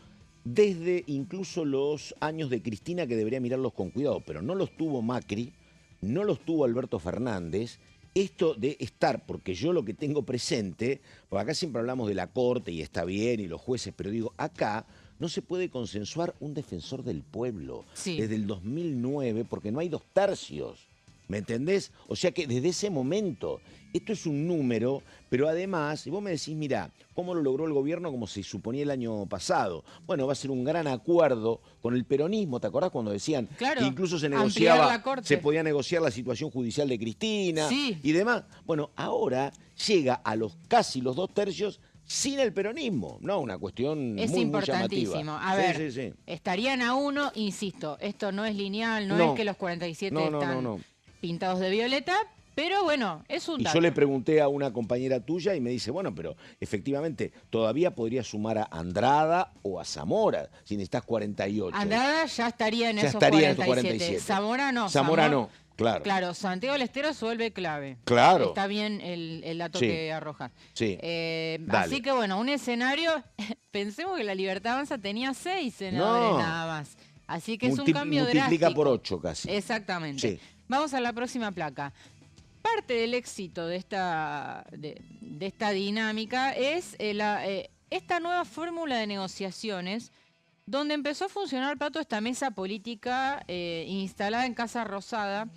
desde incluso los años de Cristina, que debería mirarlos con cuidado, pero no los tuvo Macri, no los tuvo Alberto Fernández. Esto de estar, porque yo lo que tengo presente, porque acá siempre hablamos de la Corte y está bien, y los jueces, pero digo, acá no se puede consensuar un defensor del pueblo desde el 2009, porque no hay 2 tercios. ¿Me entendés? O sea que desde ese momento, esto es un número, pero además, y vos me decís, mirá, ¿cómo lo logró el gobierno como se suponía el año pasado? Bueno, va a ser un gran acuerdo con el peronismo, ¿te acordás cuando decían Claro, que incluso se ampliar negociaba, la corte. se podía negociar la situación judicial de Cristina Sí. y demás? Bueno, ahora llega a casi los 2/3 sin el peronismo, ¿no? Una cuestión Es muy importantísimo. llamativa. A ver, Sí, sí, sí. estarían a uno, insisto, esto no es lineal, no No. es que los 47 No, están pintados de violeta, pero bueno, es un Y dato. yo le pregunté a una compañera tuya y me dice, bueno, pero efectivamente todavía podría sumar a Andrada o a Zamora, si necesitas 48. Andrada ya estaría en Ya esos estaría en 47. esos 47. Zamora no. Zamora no, claro. Claro, Santiago del Estero se vuelve clave. Claro. Está bien el dato Sí. que arrojas. Sí. Así Dale. que bueno, un escenario, pensemos que la Libertad Avanza tenía 6 senadores No. nada más. Así que es un cambio multiplica drástico. por 8 casi. Exactamente. Sí. Vamos a la próxima placa. Parte del éxito de esta dinámica es esta nueva fórmula de negociaciones donde empezó a funcionar, Pato, esta mesa política instalada en Casa Rosada,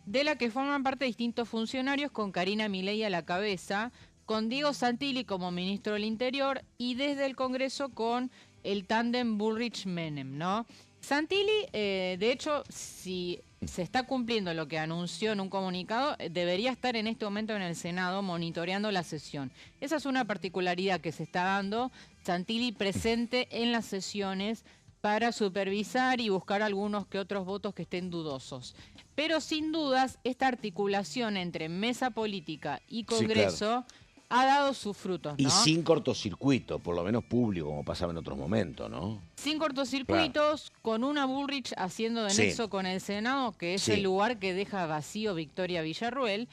de la que forman parte distintos funcionarios, con Karina Milei a la cabeza, con Diego Santilli como ministro del Interior y desde el Congreso con el tándem Bullrich-Menem, ¿no? Santilli, de hecho, si se está cumpliendo lo que anunció en un comunicado, debería estar en este momento en el Senado monitoreando la sesión. Esa es una particularidad que se está dando. Santilli presente en las sesiones para supervisar y buscar algunos que otros votos que estén dudosos. Pero sin dudas, esta articulación entre mesa política y Congreso ha dado sus frutos, ¿no? Y sin cortocircuito, por lo menos público, como pasaba en otros momentos, ¿no? Sin cortocircuitos, con una Bullrich haciendo de Sí. nexo con el Senado, que es Sí. el lugar que deja vacío Victoria Villarruel,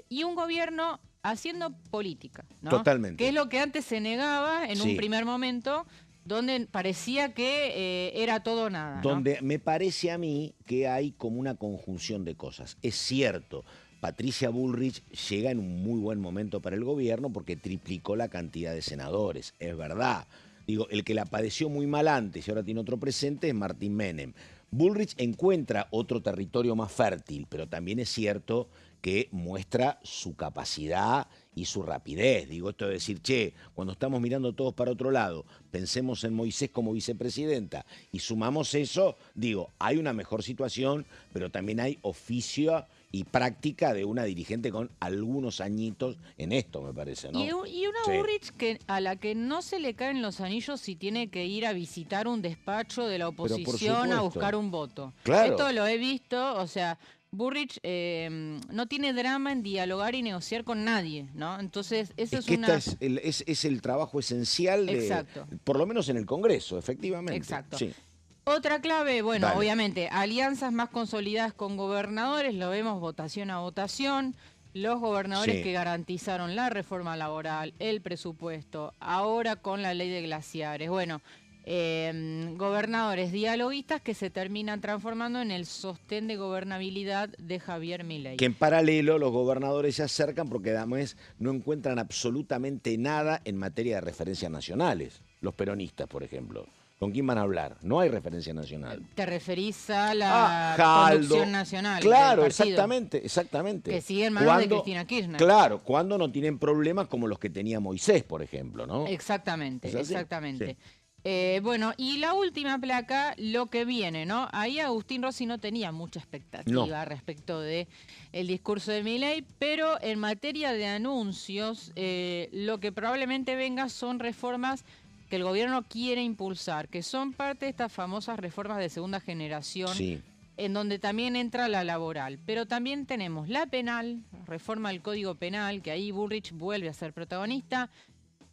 y un gobierno haciendo política, ¿no? Totalmente. Que es lo que antes se negaba en Sí. un primer momento, donde parecía que era todo o nada, ¿no? Donde me parece a mí que hay como una conjunción de cosas. Es cierto, Patricia Bullrich llega en un muy buen momento para el gobierno porque triplicó la cantidad de senadores, es verdad. Digo, el que la padeció muy mal antes y ahora tiene otro presente es Martín Menem. Bullrich encuentra otro territorio más fértil, pero también es cierto que muestra su capacidad y su rapidez. Digo, esto de decir, che, cuando estamos mirando todos para otro lado, pensemos en Moisés como vicepresidenta y sumamos eso, digo, hay una mejor situación, pero también hay oficio y práctica de una dirigente con algunos añitos en esto, me parece, ¿no? Y una Sí. Bullrich a la que no se le caen los anillos si tiene que ir a visitar un despacho de la por oposición a supuesto. buscar un voto. Claro. Esto lo he visto, o sea, Bullrich no tiene drama en dialogar y negociar con nadie, ¿no? Entonces, eso Es es que una... es el trabajo esencial de, Exacto. por lo menos en el Congreso, efectivamente. Exacto. Sí. Otra clave, bueno, Dale. obviamente, alianzas más consolidadas con gobernadores, lo vemos votación a votación, los gobernadores Sí. que garantizaron la reforma laboral, el presupuesto, ahora con la ley de glaciares, bueno, gobernadores dialoguistas que se terminan transformando en el sostén de gobernabilidad de Javier Milei. Que en paralelo los gobernadores se acercan porque además no encuentran absolutamente nada en materia de referencias nacionales. Los peronistas, por ejemplo. ¿Con quién van a hablar? No hay referencia nacional. ¿Te referís a la Jaldo. conducción nacional? Claro, del partido? exactamente. Que sigue en manos de Cristina Kirchner. Claro, cuando no tienen problemas como los que tenía Moisés, por ejemplo, ¿no? Exactamente, ¿Es así? exactamente. Sí. Bueno, y la última placa, lo que viene, ¿no? Ahí Agustín Rossi no tenía mucha expectativa respecto de el discurso de Milei, pero en materia de anuncios, lo que probablemente venga son reformas que el gobierno quiere impulsar, que son parte de estas famosas reformas de segunda generación, Sí. en donde también entra la laboral. Pero también tenemos la penal, reforma del Código Penal, que ahí Bullrich vuelve a ser protagonista.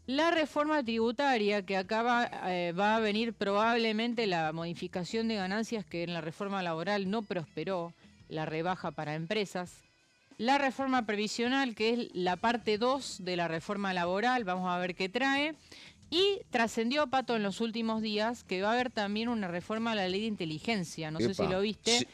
La reforma tributaria, que acá va a venir probablemente la modificación de ganancias que en la reforma laboral no prosperó, la rebaja para empresas. La reforma previsional, que es la parte 2 de la reforma laboral, vamos a ver qué trae. Y trascendió, Pato, en los últimos días que va a haber también una reforma a la ley de inteligencia, no sé si Epa. lo viste, Sí.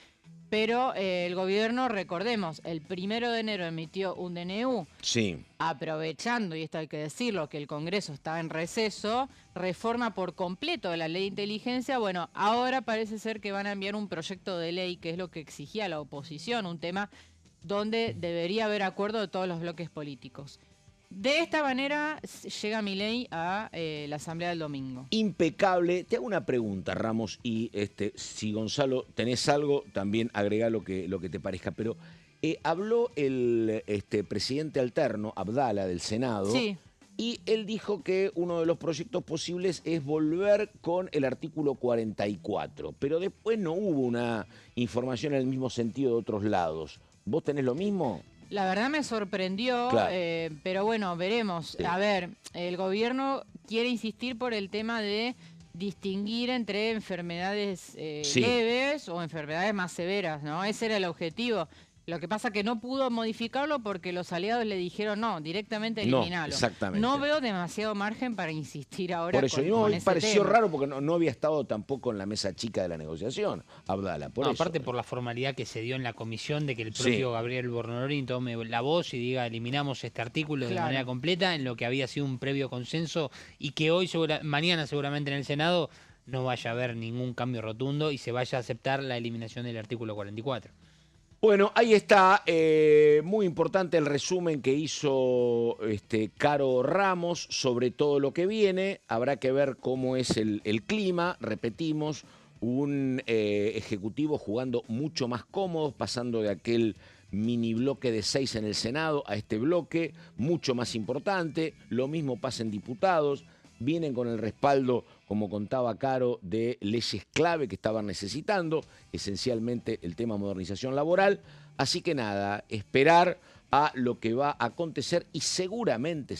Pero el gobierno, recordemos, el 1 de enero emitió un DNU. Sí. Aprovechando, y esto hay que decirlo, que el Congreso estaba en receso, reforma por completo la ley de inteligencia. Bueno, ahora parece ser que van a enviar un proyecto de ley, que es lo que exigía la oposición, un tema donde debería haber acuerdo de todos los bloques políticos. De esta manera llega Milei a la asamblea del domingo. Impecable. Te hago una pregunta, Ramos, y si Gonzalo tenés algo, también agrega lo que te parezca. Pero habló el presidente alterno, Abdala, del Senado, sí, y él dijo que uno de los proyectos posibles es volver con el artículo 44. Pero después no hubo una información en el mismo sentido de otros lados. ¿Vos tenés lo mismo? La verdad me sorprendió, claro. Pero bueno, veremos. Sí. A ver, el gobierno quiere insistir por el tema de distinguir entre enfermedades sí, leves o enfermedades más severas, ¿no? Ese era el objetivo. Lo que pasa que no pudo modificarlo porque los aliados le dijeron no, directamente eliminalo. No, exactamente. No veo demasiado margen para insistir ahora. Por eso, con me ese pareció tema. raro porque no había estado tampoco en la mesa chica de la negociación, Abdala. Aparte por la formalidad que se dio en la comisión de que el propio Gabriel Bornorín tome la voz y diga eliminamos este artículo de manera completa, en lo que había sido un previo consenso y que hoy, mañana seguramente en el Senado, no vaya a haber ningún cambio rotundo y se vaya a aceptar la eliminación del artículo 44. Bueno, ahí está, muy importante el resumen que hizo Caro Ramos sobre todo lo que viene. Habrá que ver cómo es el clima, repetimos, un ejecutivo jugando mucho más cómodo, pasando de aquel mini bloque de 6 en el Senado a este bloque, mucho más importante. Lo mismo pasa en diputados. Vienen con el respaldo, como contaba Caro, de leyes clave que estaban necesitando, esencialmente el tema modernización laboral. Así que nada, esperar a lo que va a acontecer y seguramente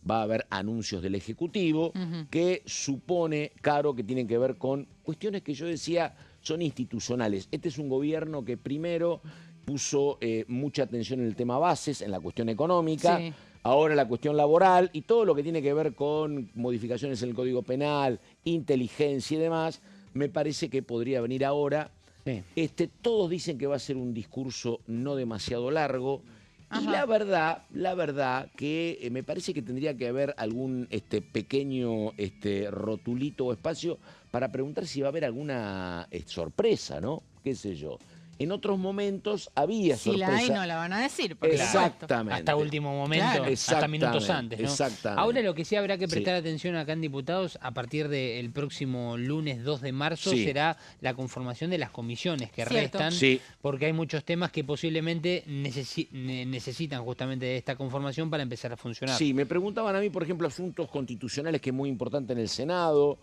va a haber anuncios del Ejecutivo que supone, Caro, que tienen que ver con cuestiones que yo decía son institucionales. Este es un gobierno que primero puso mucha atención en el tema bases, en la cuestión económica. Sí. Ahora la cuestión laboral y todo lo que tiene que ver con modificaciones en el Código Penal, inteligencia y demás, me parece que podría venir ahora. Sí. Todos dicen que va a ser un discurso no demasiado largo. Ajá. Y la verdad que me parece que tendría que haber algún pequeño rotulito o espacio para preguntar si va a haber alguna sorpresa, ¿no? Qué sé yo. En otros momentos había si sorpresa. la hay, no la van a decir. Exactamente. Hasta último momento, Claro. hasta minutos antes, ¿no? Exactamente. Ahora lo que sí habrá que prestar atención acá en Diputados, a partir del próximo lunes 2 de marzo, será la conformación de las comisiones que restan, porque hay muchos temas que posiblemente necesitan justamente de esta conformación para empezar a funcionar. Sí, me preguntaban a mí, por ejemplo, asuntos constitucionales, que es muy importante en el Senado,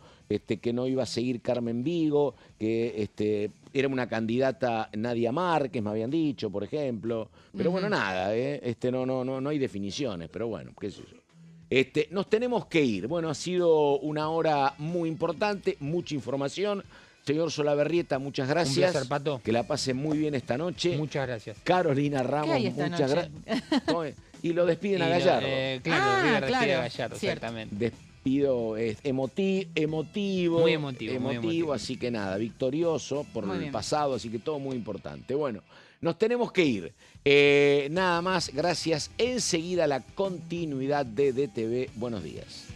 que no iba a seguir Carmen Vigo, que era una candidata Nadia Márquez, me habían dicho, por ejemplo. Pero bueno, nada, no hay definiciones, pero bueno, qué sé yo. Nos tenemos que ir. Bueno, ha sido una hora muy importante, mucha información. Señor Solaberrieta, muchas gracias. Un placer, Pato. Que la pase muy bien esta noche. Muchas gracias. Carolina Ramos, ¿Qué hay esta muchas noche? gracias. Y lo despiden a Gallardo. Claro, River despide a claro, Gallardo, cierto. exactamente. Despido emotivo. Muy emotivo. Así que nada, victorioso por Muy el bien. pasado, así que todo muy importante. Bueno, nos tenemos que ir. Nada más, gracias. Enseguida la continuidad de DTV. Buenos días.